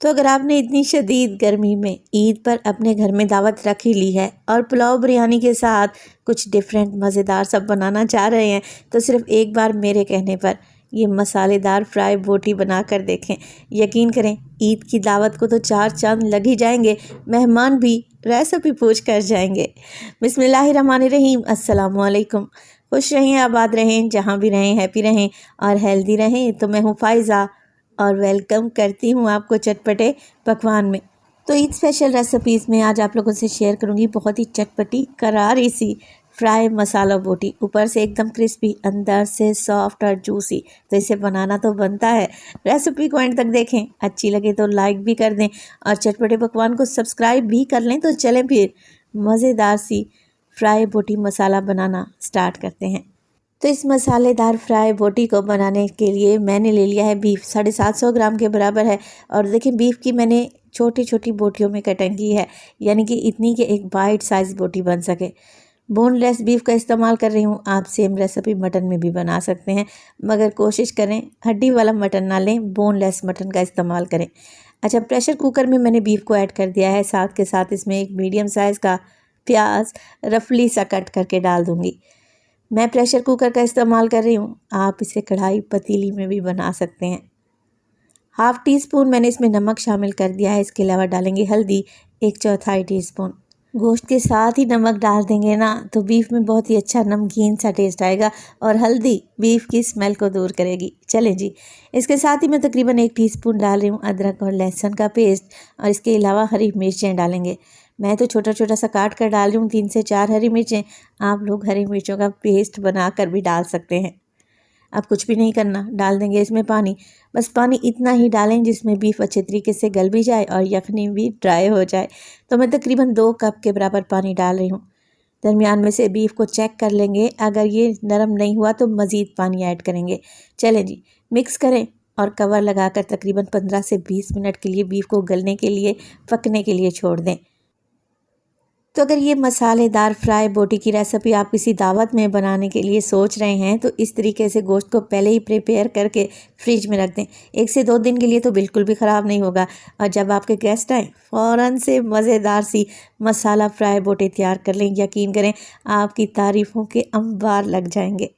तो अगर आपने इतनी शदीद गर्मी में ईद पर अपने घर में दावत रख ही ली है और पुलाव बिरयानी के साथ कुछ डिफरेंट मज़ेदार सब बनाना चाह रहे हैं तो सिर्फ एक बार मेरे कहने पर ये मसालेदार फ्राई बोटी बना कर देखें। यकीन करें ईद की दावत को तो चार चांद लग ही जाएंगे, मेहमान भी रेसिपी पूछ कर जाएंगे। बिस्मिल्लाहिर्रहमानिर्रहीम, अस्सलाम वालेकुम। खुश रहें, आबाद रहें, जहाँ भी रहें हैप्पी रहें और हेल्दी रहें। तो मैं हूँ फ़ाइज़ा और वेलकम करती हूँ आपको चटपटे पकवान में। तो ईद स्पेशल रेसिपीज़ में आज आप लोगों से शेयर करूँगी बहुत ही चटपटी करारी सी फ्राई मसाला बोटी, ऊपर से एकदम क्रिस्पी, अंदर से सॉफ्ट और जूसी। तो इसे बनाना तो बनता है। रेसिपी को एंड तक देखें, अच्छी लगे तो लाइक भी कर दें और चटपटे पकवान को सब्सक्राइब भी कर लें। तो चलें फिर मज़ेदार सी फ्राई बोटी मसाला बनाना स्टार्ट करते हैं। तो इस मसालेदार फ्राई बोटी को बनाने के लिए मैंने ले लिया है बीफ, 750 ग्राम के बराबर है। और देखिए बीफ की मैंने छोटी छोटी बोटियों में कटिंग की है, यानी कि इतनी कि एक बाइट साइज़ बोटी बन सके। बोनलेस बीफ का इस्तेमाल कर रही हूँ। आप सेम रेसिपी मटन में भी बना सकते हैं, मगर कोशिश करें हड्डी वाला मटन ना लें, बोनलेस मटन का इस्तेमाल करें। अच्छा, प्रेशर कुकर में मैंने बीफ को ऐड कर दिया है, साथ के साथ इसमें एक मीडियम साइज़ का प्याज रफली सा कट करके डाल दूँगी। मैं प्रेशर कुकर का इस्तेमाल कर रही हूँ, आप इसे कढ़ाई पतीली में भी बना सकते हैं। हाफ़ टी स्पून मैंने इसमें नमक शामिल कर दिया है। इसके अलावा डालेंगे हल्दी 1/4 टीस्पून। गोश्त के साथ ही नमक डाल देंगे ना तो बीफ में बहुत ही अच्छा नमकीन सा टेस्ट आएगा और हल्दी बीफ की स्मेल को दूर करेगी। चलें जी, इसके साथ ही मैं तकरीबन 1 टीस्पून डाल रही हूँ अदरक और लहसुन का पेस्ट, और इसके अलावा हरी मिर्चें डालेंगे। मैं तो छोटा छोटा सा काट कर डाल रही हूँ, 3 से 4 हरी मिर्चें। आप लोग हरी मिर्चों का पेस्ट बना कर भी डाल सकते हैं। अब कुछ भी नहीं करना, डाल देंगे इसमें पानी। बस पानी इतना ही डालें जिसमें बीफ अच्छे तरीके से गल भी जाए और यखनी भी ड्राई हो जाए। तो मैं तकरीबन 2 कप के बराबर पानी डाल रही हूँ। दरमियान में से बीफ को चेक कर लेंगे, अगर ये नरम नहीं हुआ तो मज़ीद पानी ऐड करेंगे। चलें जी, मिक्स करें और कवर लगाकर तकरीबन 15 से 20 मिनट के लिए बीफ को गलने के लिए, पकने के लिए छोड़ दें। तो अगर ये मसालेदार फ्राई बोटी की रेसिपी आप किसी दावत में बनाने के लिए सोच रहे हैं तो इस तरीके से गोश्त को पहले ही प्रिपेयर करके फ्रिज में रख दें। 1 से 2 दिन के लिए तो बिल्कुल भी ख़राब नहीं होगा, और जब आपके गेस्ट आएँ फ़ौरन से मज़ेदार सी मसाला फ्राई बोटी तैयार कर लें। यकीन करें आपकी तारीफ़ों के अंबार लग जाएंगे।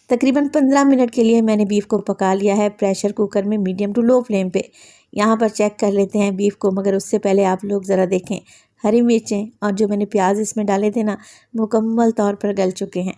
तकरीबन 15 मिनट के लिए मैंने बीफ को पका लिया है प्रेशर कुकर में मीडियम टू लो फ्लेम पे। यहाँ पर चेक कर लेते हैं बीफ को, मगर उससे पहले आप लोग ज़रा देखें हरी मिर्चें और जो मैंने प्याज इसमें डाले थे ना, मुकम्मल तौर पर गल चुके हैं।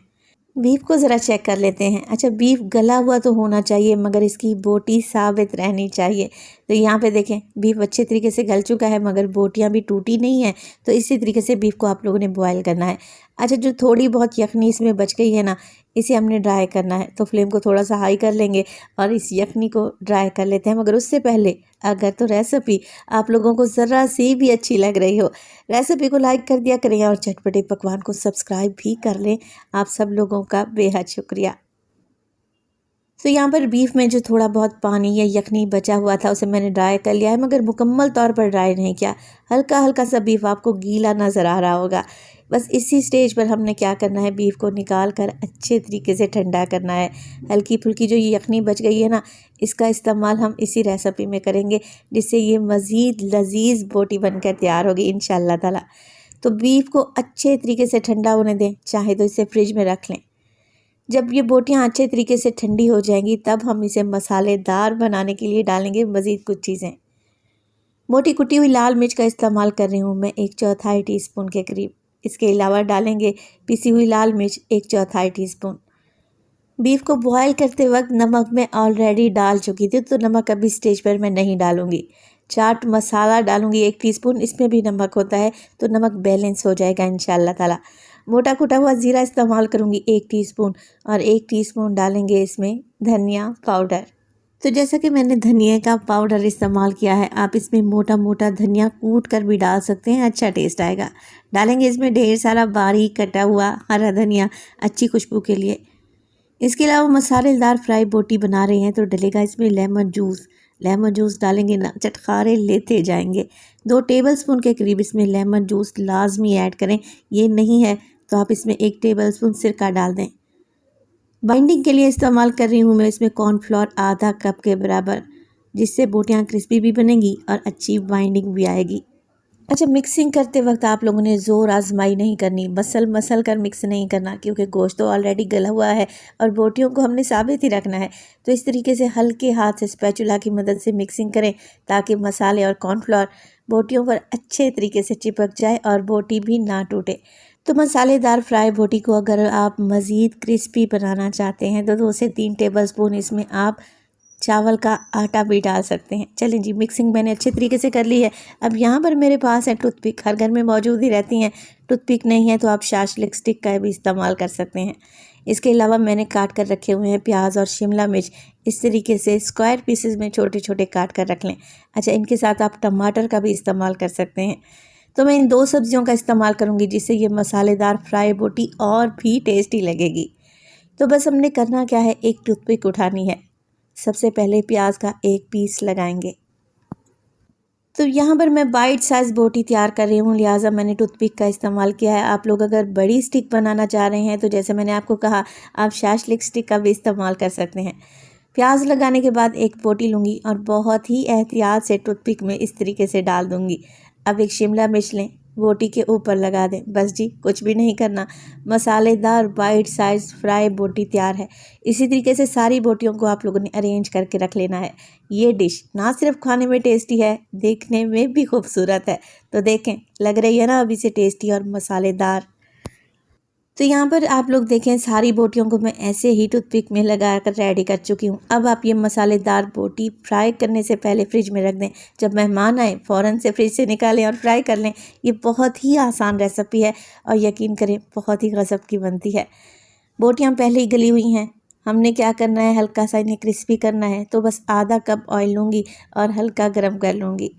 बीफ को ज़रा चेक कर लेते हैं। अच्छा, बीफ गला हुआ तो होना चाहिए मगर इसकी बोटी साबित रहनी चाहिए। तो यहाँ पे देखें बीफ अच्छे तरीके से गल चुका है मगर बोटियाँ भी टूटी नहीं हैं। तो इसी तरीके से बीफ को आप लोगों ने बॉयल करना है। अच्छा, जो थोड़ी बहुत यखनी इसमें बच गई है ना, इसे हमने ड्राई करना है। तो फ्लेम को थोड़ा सा हाई कर लेंगे और इस यखनी को ड्राई कर लेते हैं। मगर उससे पहले अगर तो रेसिपी आप लोगों को ज़रा सी भी अच्छी लग रही हो, रेसिपी को लाइक कर दिया करें और चटपटे पकवान को सब्सक्राइब भी कर लें। आप सब लोगों का बेहद शुक्रिया। तो यहाँ पर बीफ में जो थोड़ा बहुत पानी या यखनी बचा हुआ था उसे मैंने ड्राई कर लिया है, मगर मुकम्मल तौर पर ड्राई नहीं किया। हल्का हल्का सा बीफ आपको गीला नज़र आ रहा होगा। बस इसी स्टेज पर हमने क्या करना है, बीफ को निकाल कर अच्छे तरीके से ठंडा करना है। हल्की फुल्की जो ये यखनी बच गई है ना, इसका इस्तेमाल हम इसी रेसिपी में करेंगे, जिससे ये मज़ीद लजीज बोटी बनकर तैयार होगी इंशाअल्लाह ताला। तो बीफ को अच्छे तरीके से ठंडा होने दें, चाहे तो इसे फ्रिज में रख लें। जब ये बोटियाँ अच्छे तरीके से ठंडी हो जाएंगी तब हम इसे मसालेदार बनाने के लिए डालेंगे मज़ीद कुछ चीज़ें। मोटी कुटी हुई लाल मिर्च का इस्तेमाल कर रही हूँ मैं 1/4 टीस्पून के करीब। इसके अलावा डालेंगे पिसी हुई लाल मिर्च 1/4 टीस्पून। बीफ को बॉयल करते वक्त नमक मैं ऑलरेडी डाल चुकी थी, तो नमक अभी स्टेज पर मैं नहीं डालूँगी। चाट मसाला डालूँगी 1 टीस्पून, इसमें भी नमक होता है तो नमक बैलेंस हो जाएगा इंशाअल्लाह ताला। मोटा कुटा हुआ ज़ीरा इस्तेमाल करूँगी 1 टीस्पून, और 1 टीस्पून डालेंगे इसमें धनिया पाउडर। तो जैसा कि मैंने धनिया का पाउडर इस्तेमाल किया है, आप इसमें मोटा मोटा धनिया कूट कर भी डाल सकते हैं, अच्छा टेस्ट आएगा। डालेंगे इसमें ढेर सारा बारीक कटा हुआ हरा धनिया अच्छी खुशबू के लिए। इसके अलावा मसालेदार फ्राई बोटी बना रहे हैं तो डलेगा इसमें लेमन जूस। लेमन जूस डालेंगे ना, चटखारे लेते जाएंगे। 2 टेबलस्पून के करीब इसमें लेमन जूस लाजमी ऐड करें। ये नहीं है तो आप इसमें 1 टेबलस्पून सिरका डाल दें। बाइंडिंग के लिए इस्तेमाल कर रही हूँ मैं इसमें कॉर्नफ्लोर आधा कप के बराबर। जिससे बोटियाँ क्रिस्पी भी बनेंगी और अच्छी बाइंडिंग भी आएगी। अच्छा, मिक्सिंग करते वक्त आप लोगों ने ज़ोर आजमाई नहीं करनी, मसल कर मिक्स नहीं करना, क्योंकि गोश्त तो ऑलरेडी गला हुआ है और बोटियों को हमने साबित ही रखना है। तो इस तरीके से हल्के हाथ से स्पैचुला की मदद से मिक्सिंग करें ताकि मसाले और कॉर्नफ्लोर बोटियों पर अच्छे तरीके से चिपक जाए और बोटी भी ना टूटे। तो मसालेदार फ्राई बोटी को अगर आप मज़ीद क्रिस्पी बनाना चाहते हैं तो 2 से 3 टेबलस्पून इसमें आप चावल का आटा भी डाल सकते हैं। चलें जी, मिक्सिंग मैंने अच्छे तरीके से कर ली है। अब यहाँ पर मेरे पास है टूथपिक, हर घर में मौजूद ही रहती हैं। टूथपिक नहीं है तो आप शाशलिक स्टिक का भी इस्तेमाल कर सकते हैं। इसके अलावा मैंने काट कर रखे हुए हैं प्याज और शिमला मिर्च, इस तरीके से स्क्वायर पीसेस में छोटे छोटे काट कर रख लें। अच्छा, इनके साथ आप टमाटर का भी इस्तेमाल कर सकते हैं। तो मैं इन 2 सब्जियों का इस्तेमाल करूँगी जिससे ये मसालेदार फ्राई बोटी और भी टेस्टी लगेगी। तो बस हमने करना क्या है, एक टूथपिक उठानी है। सबसे पहले प्याज का एक पीस लगाएंगे। तो यहाँ पर मैं बाइट साइज़ बोटी तैयार कर रही हूँ, लिहाजा मैंने टूथपिक का इस्तेमाल किया है। आप लोग अगर बड़ी स्टिक बनाना चाह रहे हैं तो जैसे मैंने आपको कहा, आप शाशलिक स्टिक का भी इस्तेमाल कर सकते हैं। प्याज लगाने के बाद एक बोटी लूँगी और बहुत ही एहतियात से टूथपिक में इस तरीके से डाल दूँगी। अब एक शिमला मिर्च लें, बोटी के ऊपर लगा दें। बस जी, कुछ भी नहीं करना, मसालेदार बाइट साइज फ्राई बोटी तैयार है। इसी तरीके से सारी बोटियों को आप लोगों ने अरेंज करके रख लेना है। ये डिश ना सिर्फ खाने में टेस्टी है, देखने में भी खूबसूरत है। तो देखें, लग रही है ना अभी से टेस्टी और मसालेदार। तो यहाँ पर आप लोग देखें, सारी बोटियों को मैं ऐसे ही टूथपिक में लगा कर रेडी कर चुकी हूँ। अब आप ये मसालेदार बोटी फ्राई करने से पहले फ्रिज में रख दें। जब मेहमान आए फ़ौरन से फ्रिज से निकालें और फ्राई कर लें। ये बहुत ही आसान रेसिपी है और यकीन करें बहुत ही गज़ब की बनती है। बोटियाँ पहले ही गली हुई हैं, हमने क्या करना है, हल्का सा इन्हें क्रिस्पी करना है। तो बस आधा कप ऑयल लूँगी और हल्का गर्म कर लूँगी।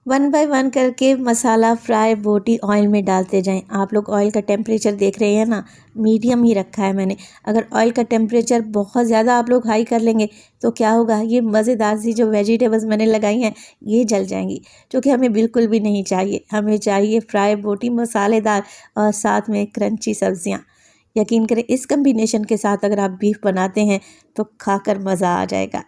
1 बाय 1 करके मसाला फ्राई बोटी ऑयल में डालते जाएं। आप लोग ऑयल का टेम्परेचर देख रहे हैं ना, मीडियम ही रखा है मैंने। अगर ऑयल का टेम्परेचर बहुत ज़्यादा आप लोग हाई कर लेंगे तो क्या होगा, ये मज़ेदार सी जो वेजिटेबल्स मैंने लगाई हैं ये जल जाएंगी, जो कि हमें बिल्कुल भी नहीं चाहिए। हमें चाहिए फ्राई बोटी मसालेदार और साथ में क्रंची सब्जियाँ। यकीन करें, इस कम्बिनेशन के साथ अगर आप बीफ बनाते हैं तो खाकर मज़ा आ जाएगा।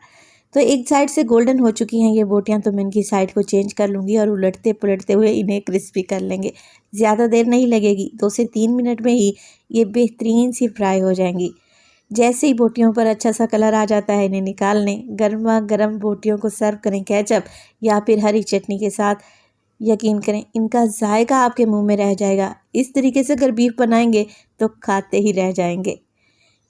तो एक साइड से गोल्डन हो चुकी हैं ये बोटियाँ, तो मैं इनकी साइड को चेंज कर लूँगी और उलटते पुलटते हुए इन्हें क्रिस्पी कर लेंगे। ज़्यादा देर नहीं लगेगी, 2 से 3 मिनट में ही ये बेहतरीन सी फ्राई हो जाएंगी। जैसे ही बोटियों पर अच्छा सा कलर आ जाता है, इन्हें निकाल लें। गर्मा गर्म बोटियों को सर्व करें केचप या फिर हरी चटनी के साथ। यकीन करें, इनका जायका आपके मुंह में रह जाएगा। इस तरीके से अगर बीफ बनाएंगे तो खाते ही रह जाएंगे।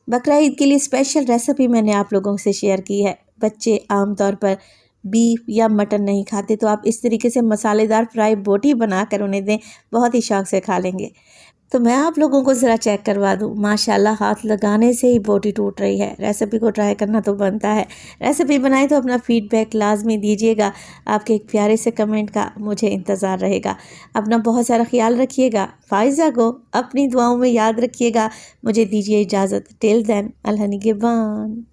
बकरा ईद के लिए स्पेशल रेसिपी मैंने आप लोगों से शेयर की है। बच्चे आमतौर पर बीफ या मटन नहीं खाते, तो आप इस तरीके से मसालेदार फ्राई बोटी बनाकर उन्हें दें, बहुत ही शौक से खा लेंगे। तो मैं आप लोगों को ज़रा चेक करवा दूं, माशाल्लाह हाथ लगाने से ही बोटी टूट रही है। रेसिपी को ट्राई करना तो बनता है। रेसिपी बनाए तो अपना फीडबैक लाजमी दीजिएगा। आपके एक प्यारे से कमेंट का मुझे इंतज़ार रहेगा। अपना बहुत सारा ख्याल रखिएगा। फ़ाइज़ा को अपनी दुआओं में याद रखिएगा। मुझे दीजिए इजाज़त। टिल देन, अल्लाह निगहबान।